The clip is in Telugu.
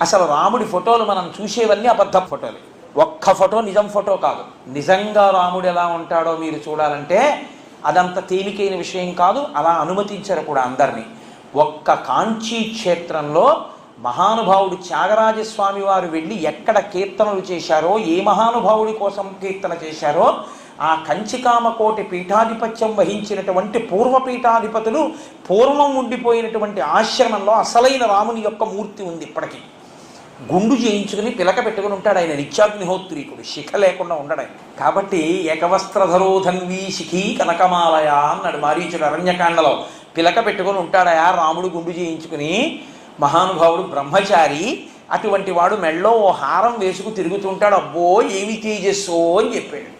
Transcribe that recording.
అసలు రాముడి ఫోటోలు మనం చూసేవన్నీ అబద్ధ ఫోటోలు. ఒక్క ఫోటో నిజం ఫోటో కాదు. నిజంగా రాముడు ఎలా ఉంటాడో మీరు చూడాలంటే అదంత తేలికైన విషయం కాదు. అలా అనుమతించరు కూడా అందరినీ. ఒక్క కాంచీ క్షేత్రంలో మహానుభావుడు త్యాగరాజస్వామి వారు వెళ్ళి ఎక్కడ కీర్తనలు చేశారో, ఏ మహానుభావుడి కోసం కీర్తన చేశారో, ఆ కంచికామకోటి పీఠాధిపత్యం వహించినటువంటి పూర్వపీఠాధిపతులు పూర్వం ఉండిపోయినటువంటి ఆశ్రమంలో అసలైన రాముని యొక్క మూర్తి ఉంది. ఇప్పటికీ గుండు చేయించుకుని పిలక పెట్టుకుని ఉంటాడు ఆయన. నిత్యాగ్నిహోత్రీకుడు, శిఖ లేకుండా ఉండడు ఆయన. కాబట్టి ఏకవస్త్రధరోధన్వీ శిఖీ కనకమాలయ అన్నాడు మారీచుడు అరణ్యకాండలో. పిలక పెట్టుకుని ఉంటాడయా రాముడు గుండు చేయించుకుని. మహానుభావుడు బ్రహ్మచారి, అటువంటి వాడు మెళ్ళో ఓ హారం వేసుకు తిరుగుతుంటాడు. అబ్బో ఏమి తేజస్సో అని చెప్పాడు.